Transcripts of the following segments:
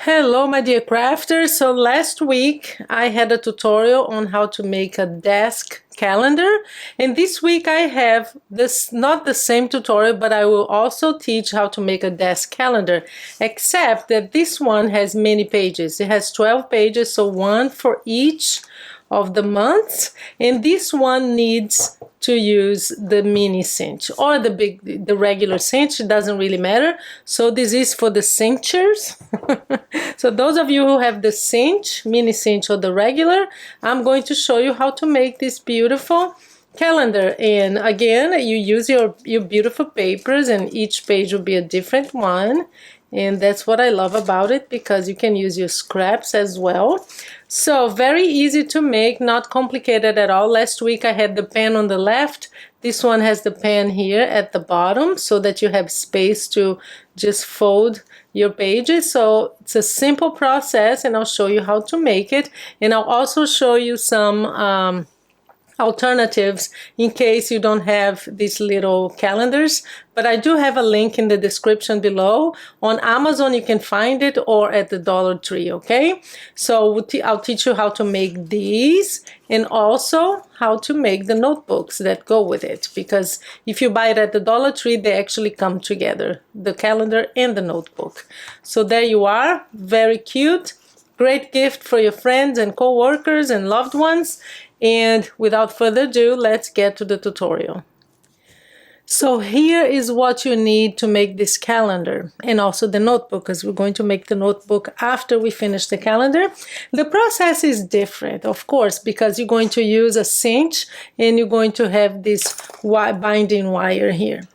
Hello my dear crafters. So last week I had a tutorial on how to make a desk calendar, and this week I have this, not the same tutorial, but I will also teach how to make a desk calendar, except that this one has many pages. It has 12 pages, so one for each of the months, and this one needs to use the mini cinch or the regular cinch. It doesn't really matter. So this is for the cinchers. So those of you who have the cinch, mini cinch, or the regular, I'm going to show you how to make this beautiful calendar. And again, you use your beautiful papers, and each page will be a different one. And that's what I love about it, because you can use your scraps as well. So very easy to make, not complicated at all. Last week I had the pen on the left. This one has the pen here at the bottom so that you have space to just fold your pages. So it's a simple process, and I'll show you how to make it. And I'll also show you some alternatives in case you don't have these little calendars, but I do have a link in the description below. On Amazon you can find it, or at the Dollar Tree. Okay, so I'll teach you how to make these, and also how to make the notebooks that go with it, because if you buy it at the Dollar Tree, they actually come together, the calendar and the notebook. So there you are, very cute, great gift for your friends and co-workers and loved ones. And without further ado, let's get to the tutorial. So here is what you need to make this calendar, and also the notebook, because we're going to make the notebook after we finish the calendar. The process is different, of course, because you're going to use a cinch, and you're going to have this binding wire here.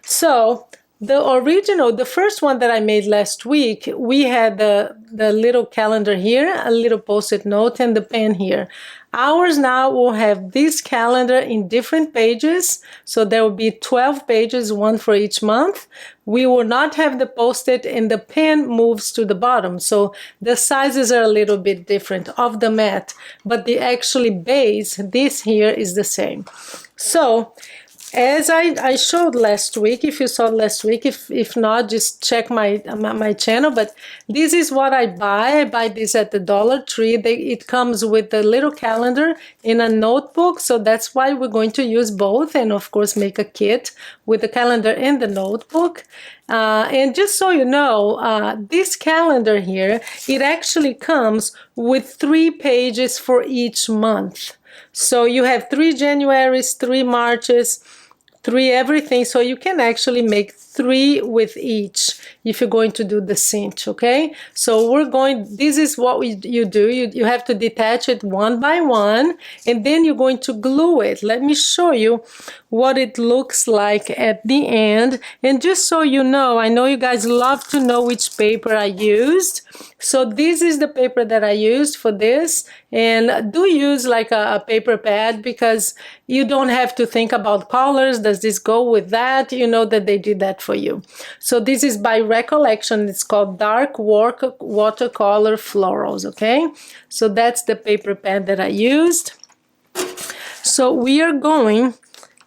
So the first one that I made last week, we had the little calendar here, a little post-it note, and the pen here. Ours now will have this calendar in different pages, so there will be 12 pages, one for each month. We will not have the post-it, and the pen moves to the bottom, so the sizes are a little bit different of the mat, but the actually base, this here, is the same. So as I showed last week, if you saw last week, if not, just check my channel. But this is what I buy. I buy this at the Dollar Tree. It comes with a little calendar in a notebook, so that's why we're going to use both, and of course make a kit with the calendar and the notebook. And just so you know, this calendar here, it actually comes with 3 pages for each month. So you have 3 Januaries, 3 Marches, 3 everything, so you can actually make 3 with each if you're going to do the cinch. Okay, so this is what you do. You have to detach it one by one, and then you're going to glue it. Let me show you what it looks like at the end. And just so you know, I know you guys love to know which paper I used. So this is the paper that I used for this, and do use like a paper pad, because you don't have to think about colors. Does this go with that? You know that they did that for you. So this is by Recollection. It's called Dark Watercolor Florals. Okay, so that's the paper pad that I used. So we are going,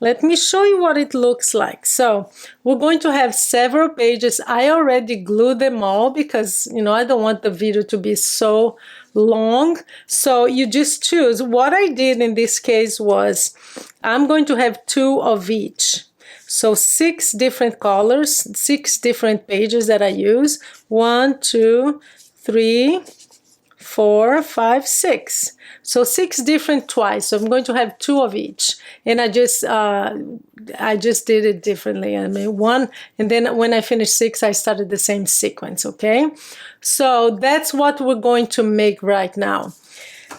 let me show you what it looks like. So we're going to have several pages. I already glued them all because, you know, I don't want the video to be so long. So you just choose. What I did in this case was, I'm going to have 2 of each. So 6 different colors, 6 different pages that I use. 1, 2, 3, 4, 5, 6. So 6 different twice. So I'm going to have 2 of each, and I just did it differently. I made 1, and then when I finished 6, I started the same sequence. Okay, so that's what we're going to make right now.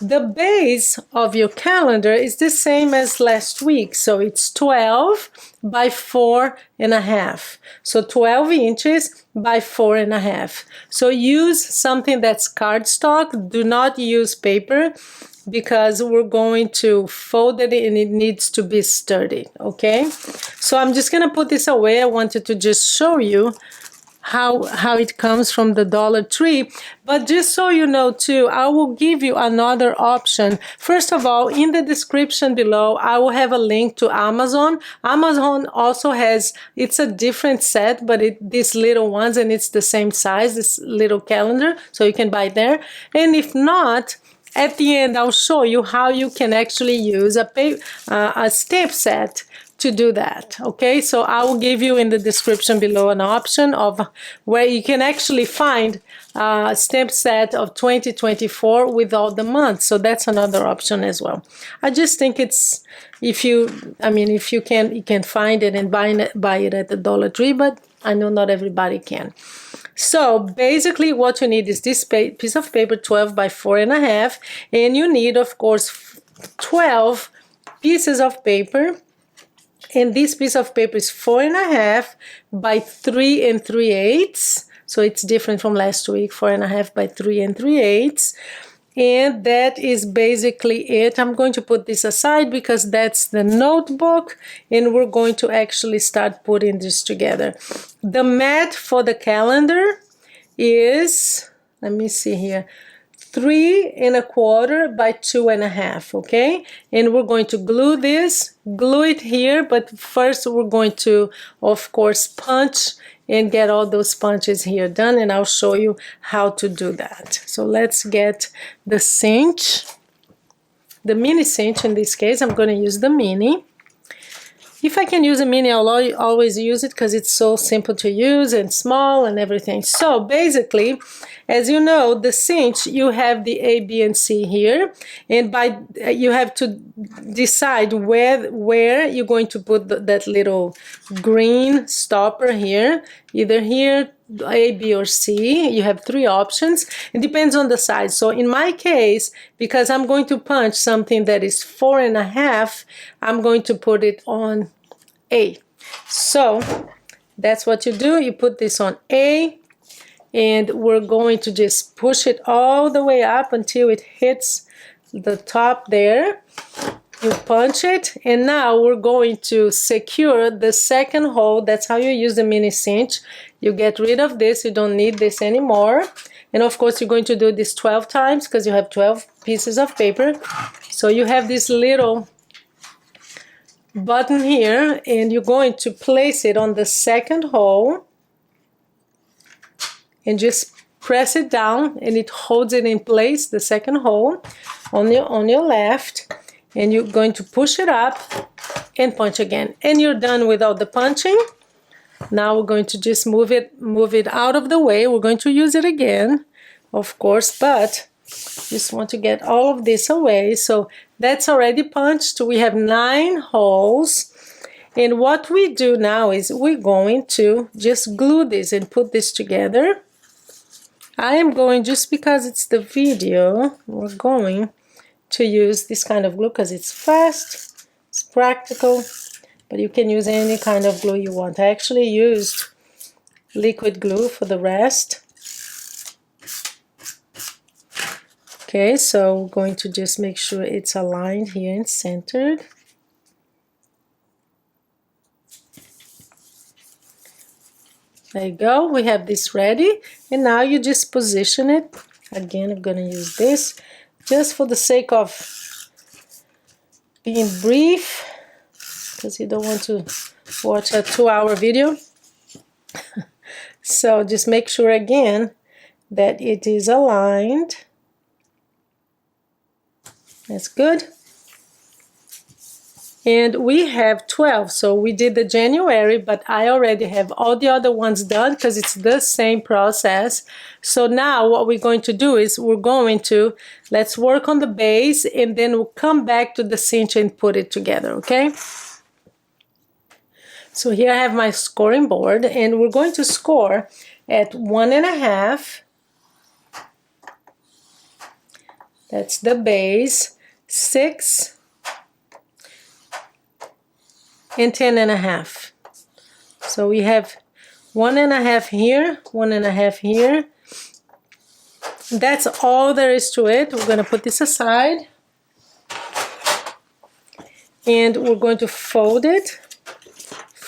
The base of your calendar is the same as last week, so it's 12 by 4.5. So 12 inches by 4.5. So use something that's cardstock. Do not use paper, because we're going to fold it and it needs to be sturdy. Okay, so I'm just gonna put this away. I wanted to just show you how it comes from the Dollar Tree. But just so you know too, I will give you another option. First of all, in the description below, I will have a link to Amazon. Amazon also has, it's a different set, but these little ones, and it's the same size, this little calendar, so you can buy there. And if not, at the end, I'll show you how you can actually use a stamp set to do that. Okay, so I will give you in the description below an option of where you can actually find a stamp set of 2024 with all the months. So that's another option as well. I just think it's, if you can find it and buy it at the Dollar Tree, but I know not everybody can. So basically what you need is this piece of paper, 12 by 4.5, and you need, of course, 12 pieces of paper. And this piece of paper is 4.5 by 3 3/8. So it's different from last week, 4.5 by 3 3/8. And that is basically it. I'm going to put this aside because that's the notebook, and we're going to actually start putting this together. The mat for the calendar is, let me see here, 3 1/4 by 2.5, okay? And we're going to glue it here, but first we're going to, of course, punch and get all those punches here done, and I'll show you how to do that. So let's get the cinch, the mini cinch in this case. I'm going to use the mini. If I can use a mini, I'll always use it because it's so simple to use and small and everything. So basically, as you know, the cinch, you have the A, B, and C here, and you have to decide where you're going to put that little green stopper here, either here, A, B, or C. You have 3 options. It depends on the size. So in my case, because I'm going to punch something that is 4.5, I'm going to put it on A. So that's what you do. You put this on A, and we're going to just push it all the way up until it hits the top there. You punch it, and now we're going to secure the second hole. That's how you use the mini cinch. You get rid of this. You don't need this anymore. And of course, you're going to do this 12 times because you have 12 pieces of paper. So you have this little button here, and you're going to place it on the second hole and just press it down, and it holds it in place, the second hole on your left. And you're going to push it up and punch again. And you're done with all the punching. Now we're going to just move it out of the way. We're going to use it again, of course, but just want to get all of this away. So that's already punched. We have 9 holes. And what we do now is we're going to just glue this and put this together. I am going, just because it's the video, we're going to use this kind of glue because it's fast, it's practical, but you can use any kind of glue you want. I actually used liquid glue for the rest. Okay, so we're going to just make sure it's aligned here and centered. There you go, we have this ready, and now you just position it. Again, I'm going to use this just for the sake of being brief, because you don't want to watch a 2-hour video. So just make sure again that it is aligned. That's good. And we have 12, so we did the January, but I already have all the other ones done because it's the same process. So now what we're going to do is let's work on the base, and then we'll come back to the cinch and put it together, okay? So here I have my scoring board, and we're going to score at 1.5. That's the base, 6, and 10.5. So we have 1.5 here, 1.5 here. That's all there is to it. We're going to put this aside, and we're going to fold it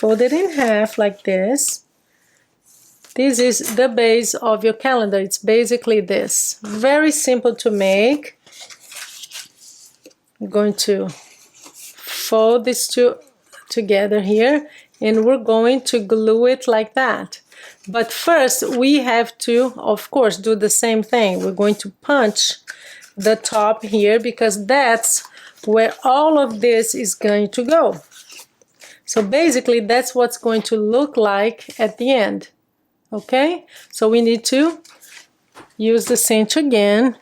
in half like this. This is the base of your calendar. It's basically this. Very simple to make. I'm going to fold these two together here, and we're going to glue it like that. But first we have to, of course, do the same thing. We're going to punch the top here because that's where all of this is going to go. So basically that's what's going to look like at the end. Okay, so we need to use the cinch again,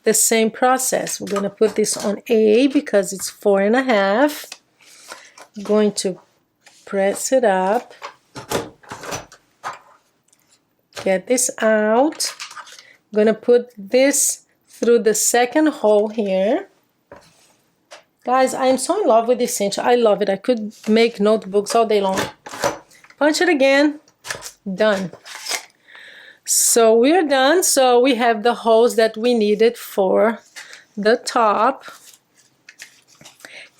the same process. We're going to put this on A because it's 4.5. Going to press it up, get this out. I'm going to put this through the second hole here. Guys, I'm so in love with this cinch. I love it. I could make notebooks all day long. Punch it again. Done. So we're done. So we have the holes that we needed for the top.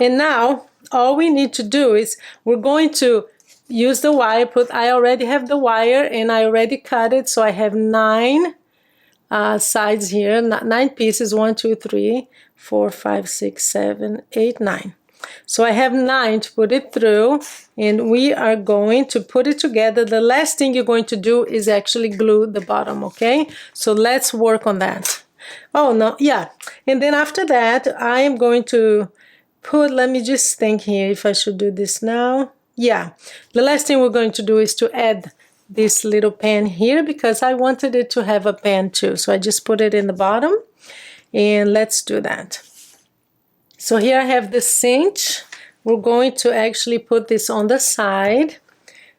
And now all we need to do is we're going to use the wire. I already have the wire and I already cut it. So I have 9 sides here, 9 pieces, 1, 2, 3, 4, 5, 6, 7, 8, 9. So I have 9 to put it through, and we are going to put it together. The last thing you're going to do is actually glue the bottom, okay? So let's work on that. Oh, no, yeah. And then after that, I am going to put, let me just think here if I should do this now. Yeah, the last thing we're going to do is to add this little pen here because I wanted it to have a pen too. So I just put it in the bottom, and let's do that. So here I have the cinch. We're going to actually put this on the side.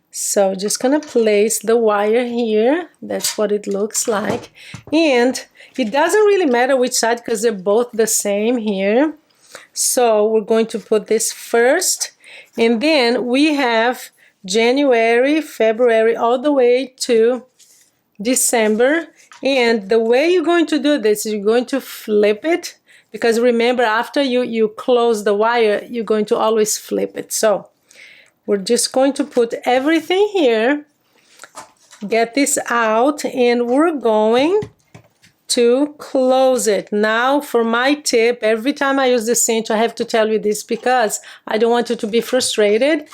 So just gonna place the wire here. That's what it looks like. And it doesn't really matter which side because they're both the same here. So we're going to put this first, and then we have January, February, all the way to December. And the way you're going to do this is you're going to flip it, because remember, after you close the wire, you're going to always flip it. So we're just going to put everything here, get this out, and we're going to close it. Now for my tip, every time I use the cinch, I have to tell you this because I don't want you to be frustrated.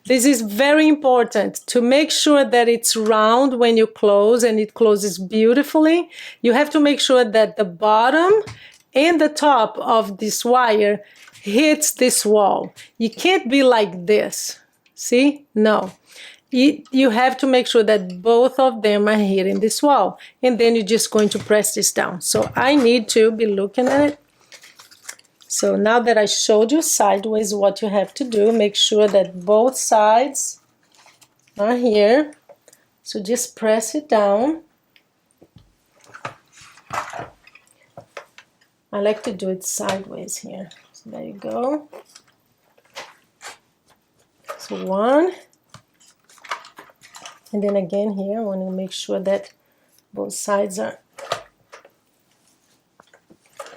This is very important to make sure that it's round when you close, and it closes beautifully. You have to make sure that the bottom and the top of this wire hits this wall. You can't be like this. See? No. You have to make sure that both of them are hitting this wall. And then you're just going to press this down. So I need to be looking at it. So now that I showed you sideways what you have to do, make sure that both sides are here. So just press it down. I like to do it sideways here. So there you go. So 1. And then again here, I want to make sure that both sides are.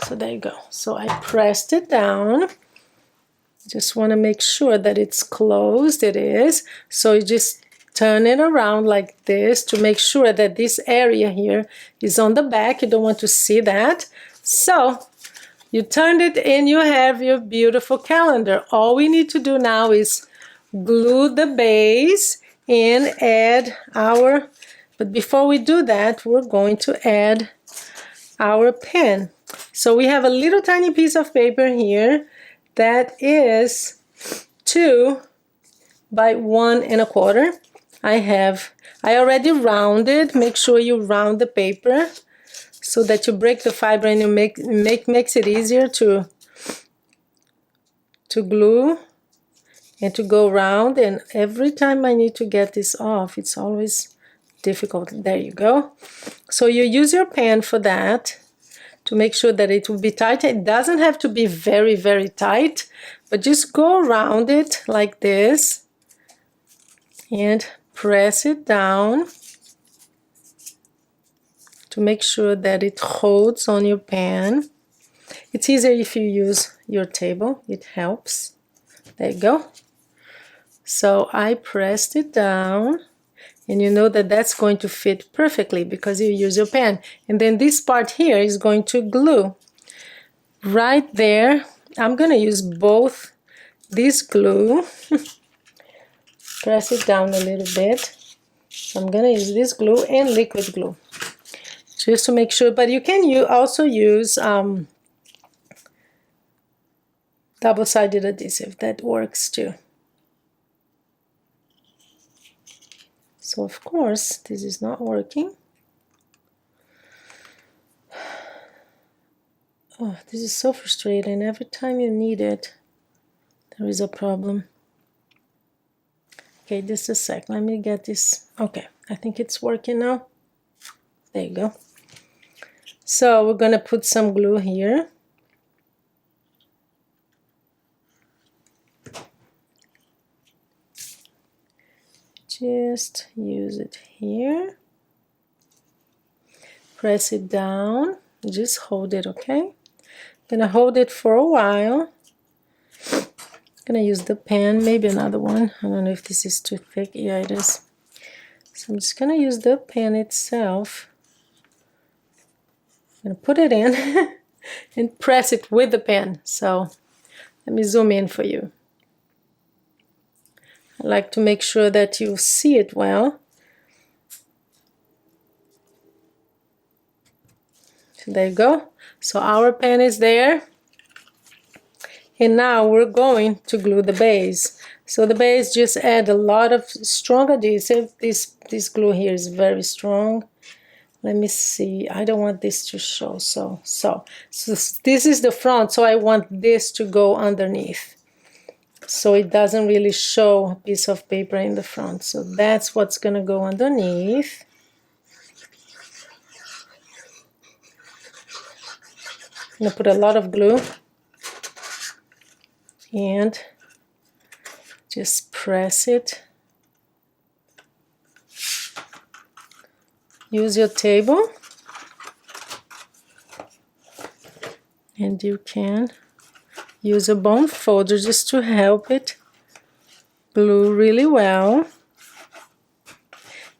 So there you go. So I pressed it down. Just want to make sure that it's closed. It is. So you just turn it around like this to make sure that this area here is on the back. You don't want to see that. So you turned it and you have your beautiful calendar. All we need to do now is glue the base and add our, but before we do that, we're going to add our pen. So we have a little tiny piece of paper here that is 2 by 1 1/4. I already rounded. Make sure you round the paper so that you break the fiber and you makes it easier to glue and to go around. And every time I need to get this off, it's always difficult. There you go. So you use your pen for that to make sure that it will be tight. It doesn't have to be very, very tight, but just go around it like this and press it down to make sure that it holds on your pen. It's easier if you use your table. It helps. There you go. So I pressed it down, And you know that that's going to fit perfectly because you use your pen. And then this part here is going to glue right there. I'm going to use both this glue. Press it down a little bit. So I'm going to use this glue and liquid glue just to make sure. But you can also use double-sided adhesive. That works too. So of course this is not working. Oh, this is so frustrating. Every time you need it, there is a problem. Okay, just a sec. Let me get this. Okay, I think it's working now. There you go. So we're gonna put some glue here. Just use it here. Press it down. Just hold it, okay? I'm gonna hold it for a while. I'm gonna use the pen, maybe another one. I don't know if this is too thick. Yeah, it is. So I'm just gonna use the pen itself. I'm gonna put it in and press it with the pen. So let me zoom in for you. I like to make sure that you see it well. So there you go. So our pen is there. And now we're going to glue the base. So the base just add a lot of strong adhesive. This glue here is very strong. Let me see. I don't want this to show. So this is the front. So I want this to go underneath. So it doesn't really show a piece of paper in the front. So that's what's going to go underneath. I'm going to put a lot of glue and just press it. Use your table and you can use a bone folder just to help it glue really well.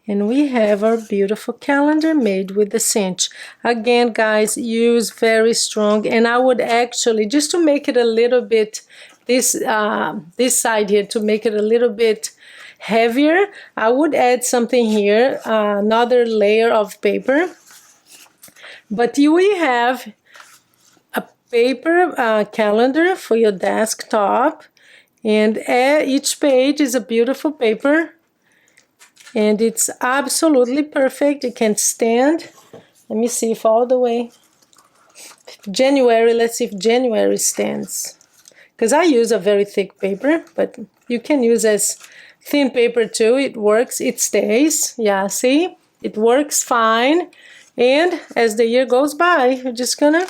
And we have our beautiful calendar made with the cinch. Again, guys, use very strong. And I would actually, just to make it a little bit, this side here, to make it a little bit heavier, I would add something here, another layer of paper. But you will have a paper calendar for your desktop. And each page is a beautiful paper. And it's absolutely perfect. It can stand. Let me see if all the way. January, let's see if January stands. Because I use a very thick paper, but you can use as thin paper too. It works, it stays. Yeah, see? It works fine. And as the year goes by, you're just gonna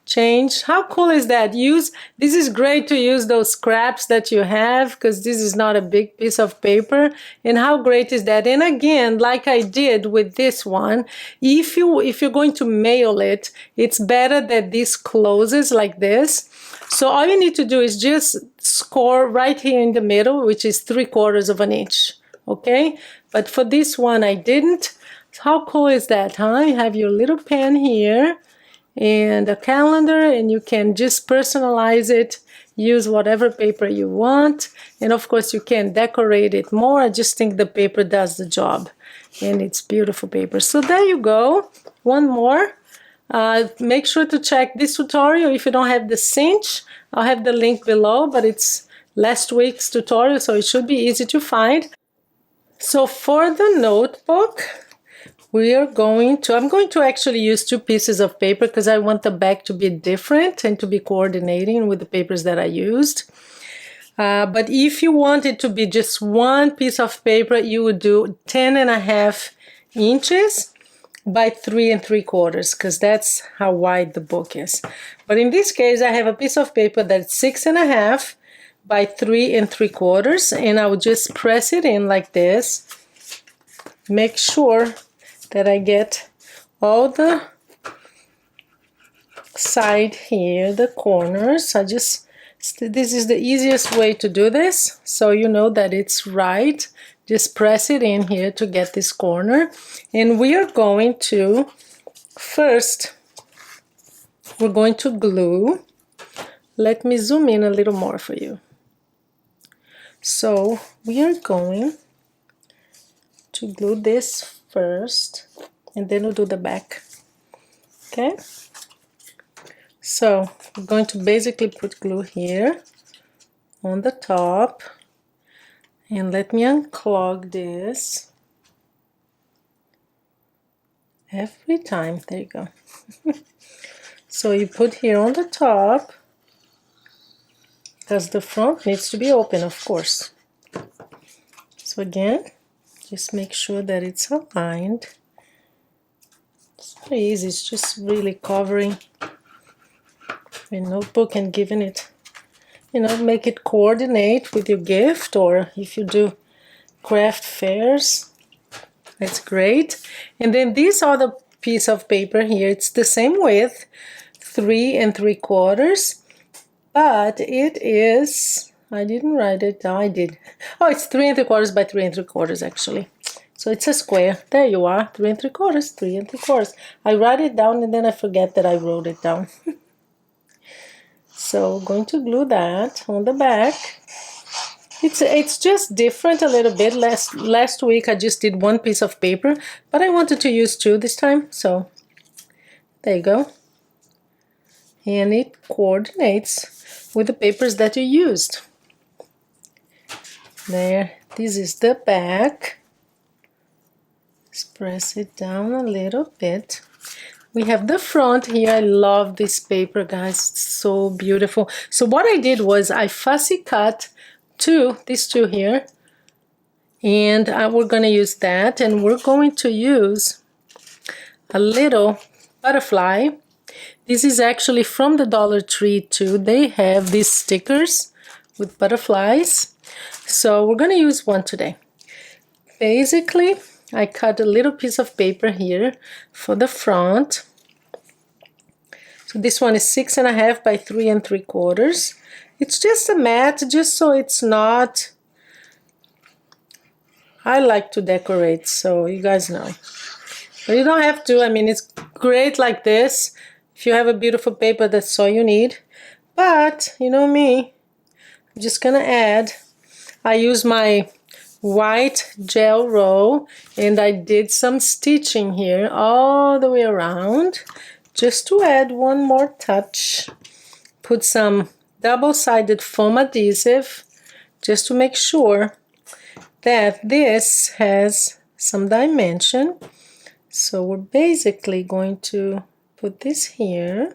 change. How cool is that? This is great to use those scraps that you have, because this is not a big piece of paper. And how great is that? And again, like I did with this one, if you're going to mail it, it's better that this closes like this. So all you need to do is just score right here in the middle, which is 3/4 of an inch. Okay, but for this one I didn't. How cool is that, huh? You have your little pen here and a calendar, and you can just personalize it, use whatever paper you want, and of course you can decorate it more. I just think the paper does the job, and it's beautiful paper. So there you go. One more. Make sure to check this tutorial. If you don't have the cinch, I'll have the link below, but it's last week's tutorial, so it should be easy to find. So for the notebook, I'm going to actually use 2 pieces of paper because I want the back to be different and to be coordinating with the papers that I used. But if you want it to be just 1 piece of paper, you would do 10.5 inches by 3 3/4, because that's how wide the book is. But in this case, I have a piece of paper that's 6.5 by 3 3/4, and I would just press it in like this. Make sure that I get all the side here, the corners. This is the easiest way to do this, so you know that it's right, Just press it in here to get this corner. And we are going to, first, we're going to glue. Let me zoom in a little more for you. So we are going to glue this first, and then we'll do the back. Okay? So we're going to basically put glue here on the top. And let me unclog this every time. There you go. So you put here on the top, because the front needs to be open, of course. So again, just make sure that it's aligned. It's very easy. It's just really covering your notebook and giving it, you know, make it coordinate with your gift, or if you do craft fairs, that's great. And then this other piece of paper here, it's the same width, 3 3/4, but it is, I didn't write it down, I did. Oh, it's 3 3/4 by 3 3/4 actually. So it's a square. There you are, 3 3/4, 3 3/4. I write it down and then I forget that I wrote it down. So I'm going to glue that on the back. It's just different a little bit. Last week I just did 1 piece of paper, but I wanted to use 2 this time. So there you go. And it coordinates with the papers that you used. There, this is the back. Just press it down a little bit. We have the front here. I love this paper, guys. It's so beautiful. So what I did was I fussy cut these two here. And we're going to use that. And we're going to use a little butterfly. This is actually from the Dollar Tree too. They have these stickers with butterflies. So we're going to use one today. Basically, I cut a little piece of paper here for the front. So this one is 6.5 by 3 3/4. It's just a mat, just so it's not, I like to decorate, so you guys know. But you don't have to. I mean, it's great like this. If you have a beautiful paper, that's all you need. But, you know me, I'm just gonna add, I use my white gel roll and I did some stitching here all the way around just to add one more touch. Put some double-sided foam adhesive just to make sure that this has some dimension. So we're basically going to put this here.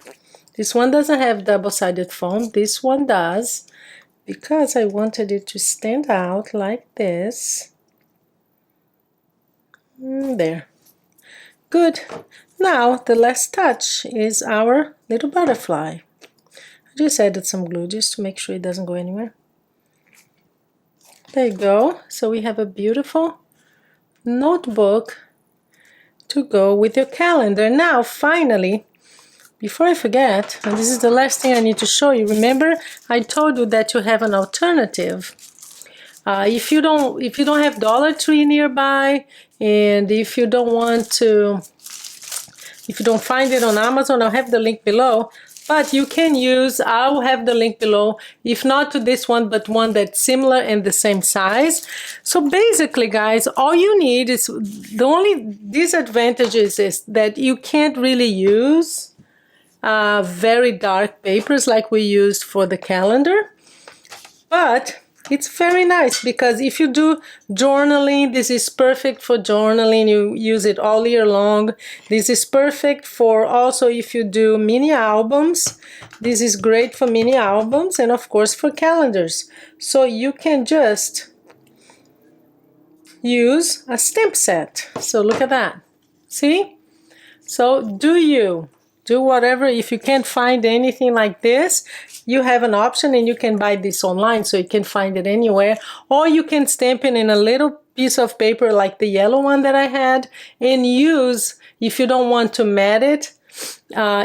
This one doesn't have double-sided foam. This one does, because I wanted it to stand out like this. There. Good. Now the last touch is our little butterfly. I just added some glue just to make sure it doesn't go anywhere. There you go. So we have a beautiful notebook to go with your calendar. Now finally, before I forget, and this is the last thing I need to show you, remember I told you that you have an alternative. If you don't have Dollar Tree nearby, and if you don't find it on Amazon, I'll have the link below. But you can use, I'll have the link below, if not to this one, but one that's similar and the same size. So basically, guys, all you need is, the only disadvantage is that you can't really use very dark papers like we used for the calendar. But it's very nice, because if you do journaling, this is perfect for journaling. You use it all year long. This is perfect for also if you do mini albums. This is great for mini albums and of course for calendars. So you can just use a stamp set. So look at that. See? So do whatever. If you can't find anything like this, you have an option and you can buy this online, so you can find it anywhere. Or you can stamp it in a little piece of paper like the yellow one that I had, and use, if you don't want to mat it,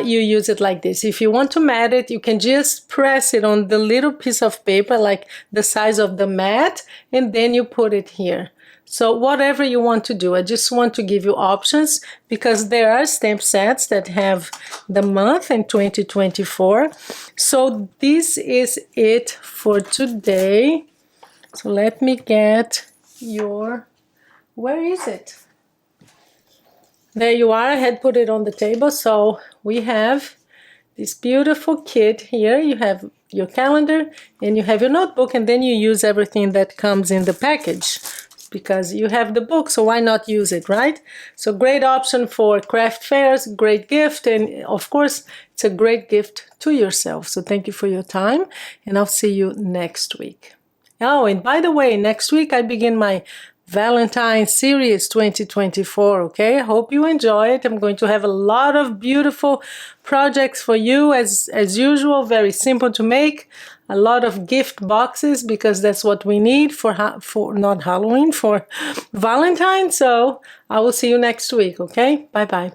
you use it like this. If you want to mat it, you can just press it on the little piece of paper like the size of the mat, and then you put it here. So whatever you want to do, I just want to give you options because there are stamp sets that have the month in 2024. So this is it for today. So let me get your, where is it? There you are. I had put it on the table. So we have this beautiful kit here. You have your calendar and you have your notebook, and then you use everything that comes in the package because you have the book, so why not use it, right? So great option for craft fairs, great gift, and of course it's a great gift to yourself. So thank you for your time, and I'll see you next week. Oh, and by the way, next week I begin my Valentine series 2024, okay? I hope you enjoy it. I'm going to have a lot of beautiful projects for you as usual, very simple to make. A lot of gift boxes because that's what we need for not Halloween, for Valentine. So I will see you next week, okay? Bye-bye.